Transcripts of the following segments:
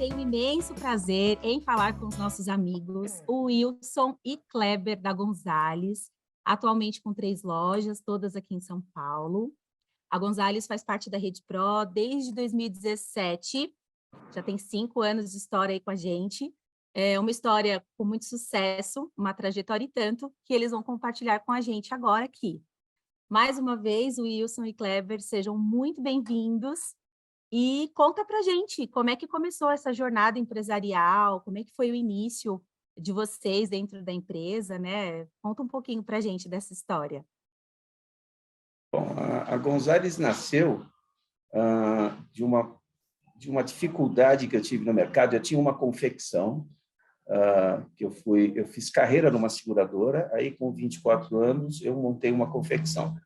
tenho imenso prazer em falar com os nossos amigos, o Wilson e Kleber da Gonzalez, atualmente com 3 lojas, todas aqui em São Paulo. A Gonzalez faz parte da Rede Pro desde 2017, já tem 5 anos de história aí com a gente. É uma história com muito sucesso, uma trajetória e tanto, que eles vão compartilhar com a gente agora aqui. Mais uma vez, o Wilson e Kleber, sejam muito bem-vindos. E conta pra gente como é que começou essa jornada empresarial, como é que foi o início de vocês dentro da empresa, né? Conta um pouquinho pra gente dessa história. Bom, a Gonzalez nasceu de uma dificuldade que eu tive no mercado. Eu tinha uma confecção, que eu fiz carreira numa seguradora, aí com 24 anos eu montei uma confecção.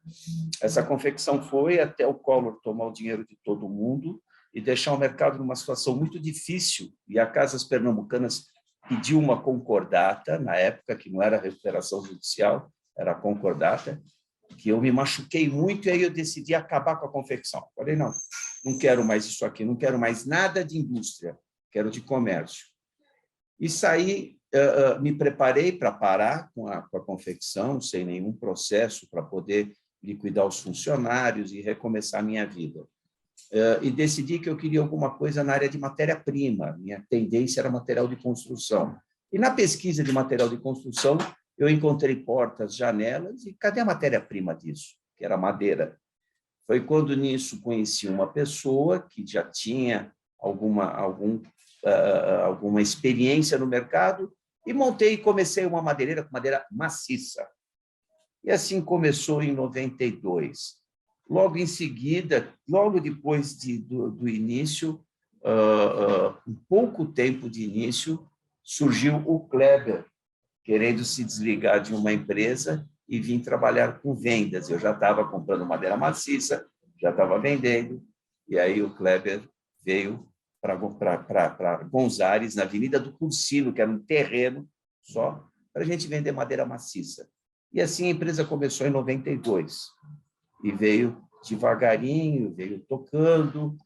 Essa confecção foi até o Collor tomar o dinheiro de todo mundo e deixar o mercado numa situação muito difícil, e a Casas Pernambucanas pediu uma concordata, na época, que não era recuperação judicial, era concordata, que eu me machuquei muito, e aí eu decidi acabar com a confecção. Falei, não quero mais isso aqui, não quero mais nada de indústria, quero de comércio. E saí, me preparei para parar com a confecção, sem nenhum processo, para poder liquidar os funcionários e recomeçar a minha vida. E decidi que eu queria alguma coisa na área de matéria-prima. Minha tendência era material de construção. E na pesquisa de material de construção, eu encontrei portas, janelas, e cadê a matéria-prima disso? Que era madeira. Foi quando nisso conheci uma pessoa que já tinha alguma experiência no mercado e montei e comecei uma madeireira com madeira maciça. E assim começou em 92. Logo em seguida, logo depois do início, um pouco tempo de início, surgiu o Kleber, querendo se desligar de uma empresa e vir trabalhar com vendas. Eu já estava comprando madeira maciça, já estava vendendo, e aí o Kleber veio para Gonzalez, na Avenida do Cursino, que era um terreno só, para a gente vender madeira maciça. E assim a empresa começou em 92, e veio devagarinho, veio tocando.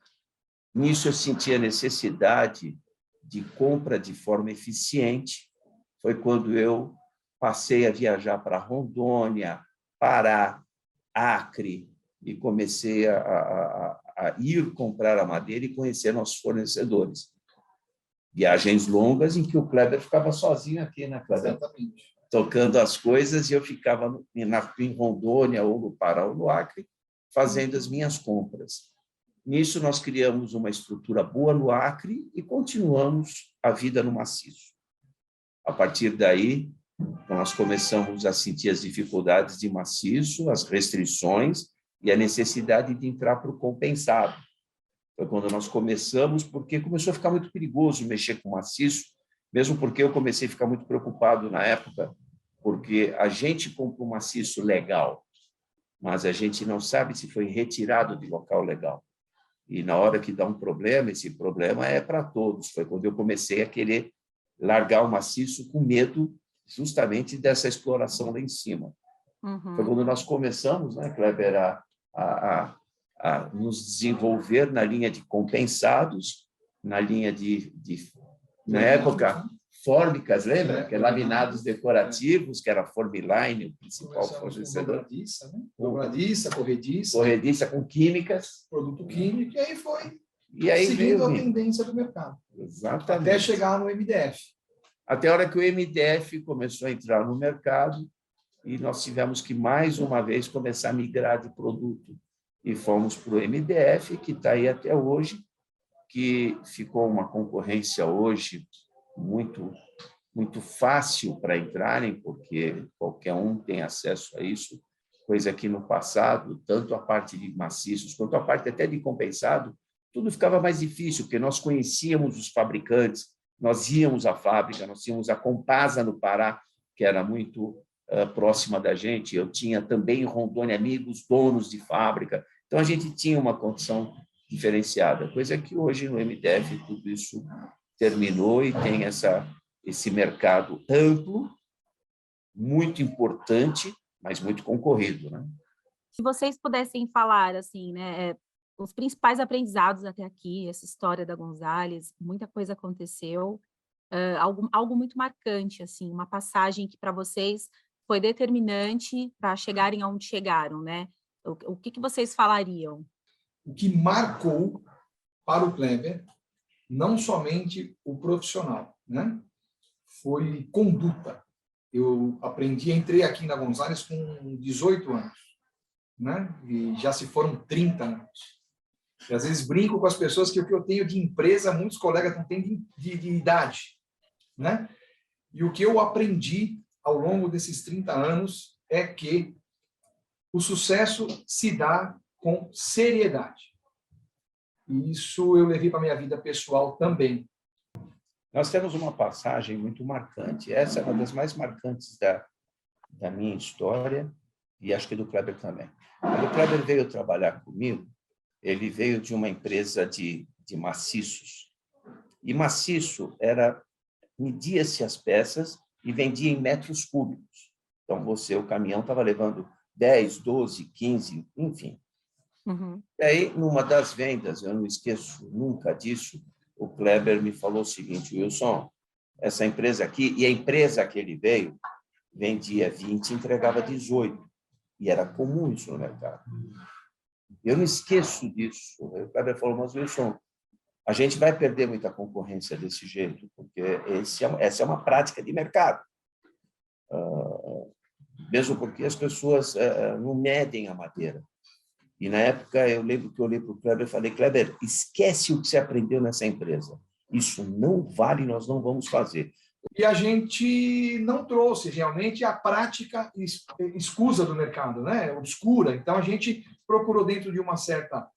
Nisso eu senti a necessidade de compra de forma eficiente. Foi quando eu passei a viajar para Rondônia, Pará, Acre, e comecei a ir comprar a madeira e conhecer nossos fornecedores. Viagens longas em que o Kleber ficava sozinho aqui, né, Kleber? Exatamente. Tocando as coisas, e eu ficava em Rondônia, ou no Pará, ou no Acre, fazendo as minhas compras. Nisso, nós criamos uma estrutura boa no Acre e continuamos a vida no maciço. A partir daí, nós começamos a sentir as dificuldades de maciço, as restrições e a necessidade de entrar para o compensado. Foi quando nós começamos, porque começou a ficar muito perigoso mexer com maciço, mesmo porque eu comecei a ficar muito preocupado na época, porque a gente compra um maciço legal, mas a gente não sabe se foi retirado de local legal. E na hora que dá um problema, esse problema é para todos. Foi quando eu comecei a querer largar o maciço com medo justamente dessa exploração lá em cima. Foi quando nós começamos, né, Kleber, a nos desenvolver na linha de compensados, na linha na época, fórmicas, lembra? Que é laminados decorativos, que era a Formline, o principal fornecedor. Dobradiça, né? Dobradiça, corrediça. Corrediça com químicas. Produto químico, e aí foi seguindo a tendência do mercado. Exatamente. Até chegar no MDF. Até a hora que o MDF começou a entrar no mercado, e nós tivemos que, mais uma vez, começar a migrar de produto. E fomos para o MDF, que está aí até hoje, que ficou uma concorrência hoje muito fácil para entrarem, porque qualquer um tem acesso a isso, coisa que no passado, tanto a parte de maciços quanto a parte até de compensado, tudo ficava mais difícil, porque nós conhecíamos os fabricantes, nós íamos à fábrica, nós tínhamos a Compasa no Pará, que era muito próxima da gente. Eu tinha também em Rondônia amigos, donos de fábrica, então a gente tinha uma condição diferenciada, coisa que hoje no MDF tudo isso terminou e tem esse mercado amplo, muito importante, mas muito concorrido, né? Se vocês pudessem falar, assim, né, os principais aprendizados até aqui, essa história da Gonzales, muita coisa aconteceu, algo muito marcante, assim, uma passagem que para vocês foi determinante para chegarem aonde chegaram, né? O que vocês falariam? O que marcou para o Kleber, não somente o profissional, né? Foi conduta. Eu aprendi, entrei aqui na Gonzales com 18 anos, né? E já se foram 30 anos. E às vezes brinco com as pessoas que o que eu tenho de empresa, muitos colegas não têm de idade, né? E o que eu aprendi ao longo desses 30 anos é que o sucesso se dá com seriedade. E isso eu levei para a minha vida pessoal também. Nós temos uma passagem muito marcante. Essa é uma das mais marcantes da minha história e acho que do Kleber também. Quando o Kleber veio trabalhar comigo, ele veio de uma empresa de maciços. E maciço media-se as peças e vendia em metros cúbicos. Então, o caminhão estava levando 10, 12, 15, enfim. Uhum. E aí, numa das vendas, eu não esqueço nunca disso, o Kleber me falou o seguinte: Wilson, essa empresa aqui, e a empresa que ele veio, vendia 20 e entregava 18. E era comum isso no mercado. Eu não esqueço disso. O Kleber falou, mas Wilson, a gente vai perder muita concorrência desse jeito, porque essa é uma prática de mercado. Mesmo porque as pessoas não medem a madeira. E, na época, eu lembro que eu olhei para o Kleber e falei, Kleber, esquece o que você aprendeu nessa empresa. Isso não vale, nós não vamos fazer. E a gente não trouxe realmente a prática escusa do mercado, né? Obscura. Então, a gente procurou dentro de uma certa...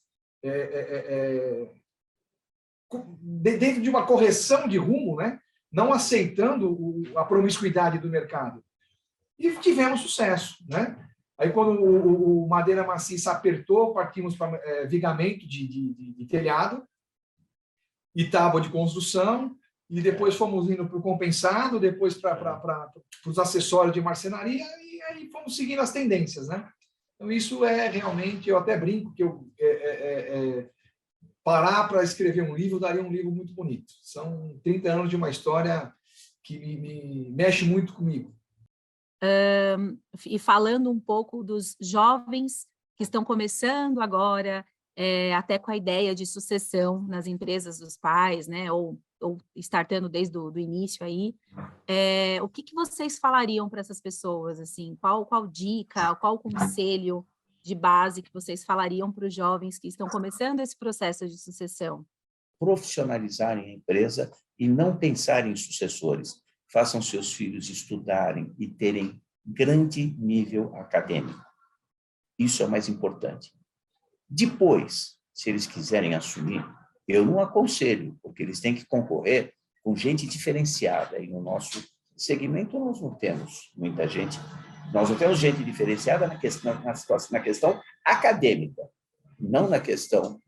dentro de uma correção de rumo, né? Não aceitando a promiscuidade do mercado. E tivemos sucesso, né? Aí, quando o madeira maciça apertou, partimos para vigamento de telhado e tábua de construção, e depois fomos indo para o compensado, depois para os acessórios de marcenaria, e aí fomos seguindo as tendências, né? Então, isso é realmente, eu até brinco que eu parar para escrever um livro daria um livro muito bonito. São 30 anos de uma história que me mexe muito comigo. E falando um pouco dos jovens que estão começando agora, até com a ideia de sucessão nas empresas dos pais, né, ou startando desde o início aí, o que vocês falariam para essas pessoas, assim, qual dica, qual conselho de base que vocês falariam para os jovens que estão começando esse processo de sucessão? Profissionalizarem a empresa e não pensarem em sucessores. Façam seus filhos estudarem e terem grande nível acadêmico. Isso é o mais importante. Depois, se eles quiserem assumir, eu não aconselho, porque eles têm que concorrer com gente diferenciada. E no nosso segmento nós não temos muita gente. Nós não temos gente diferenciada na questão acadêmica, não na questão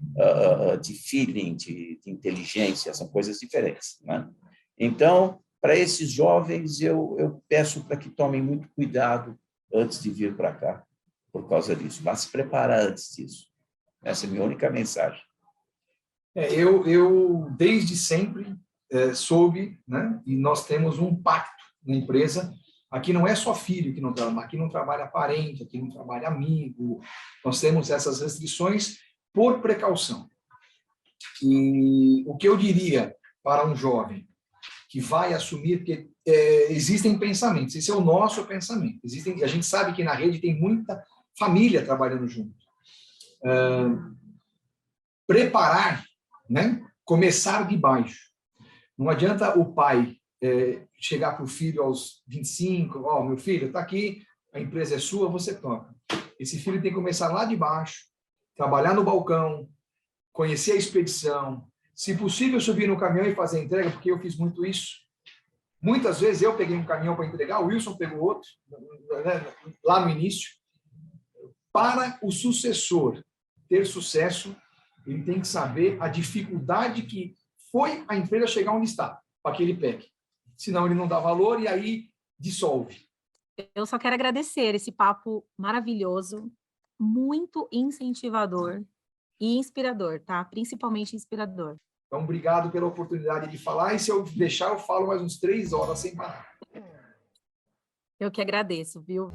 de feeling, de inteligência, são coisas diferentes, né? Então, para esses jovens, eu peço para que tomem muito cuidado antes de vir para cá, por causa disso. Vá se preparar antes disso. Essa é a minha única mensagem. Eu desde sempre, soube, né? E nós temos um pacto na empresa. Aqui não é só filho que não trabalha, aqui não trabalha parente, aqui não trabalha amigo. Nós temos essas restrições por precaução. E o que eu diria para um jovem que vai assumir, porque existem pensamentos, esse é o nosso pensamento. A gente sabe que na rede tem muita família trabalhando junto. Preparar, né? Começar de baixo. Não adianta o pai chegar para o filho aos 25, meu filho, está aqui, a empresa é sua, você toca. Esse filho tem que começar lá de baixo, trabalhar no balcão, conhecer a expedição, se possível subir no caminhão e fazer a entrega, porque eu fiz muito isso. Muitas vezes eu peguei um caminhão para entregar, o Wilson pegou outro, né, lá no início. Para o sucessor ter sucesso, ele tem que saber a dificuldade que foi a empresa chegar onde está, para que ele pegue. Senão ele não dá valor e aí dissolve. Eu só quero agradecer esse papo maravilhoso, muito incentivador. E inspirador, tá? Principalmente inspirador. Então, obrigado pela oportunidade de falar, e se eu deixar, eu falo mais uns 3 horas sem parar. Eu que agradeço, viu?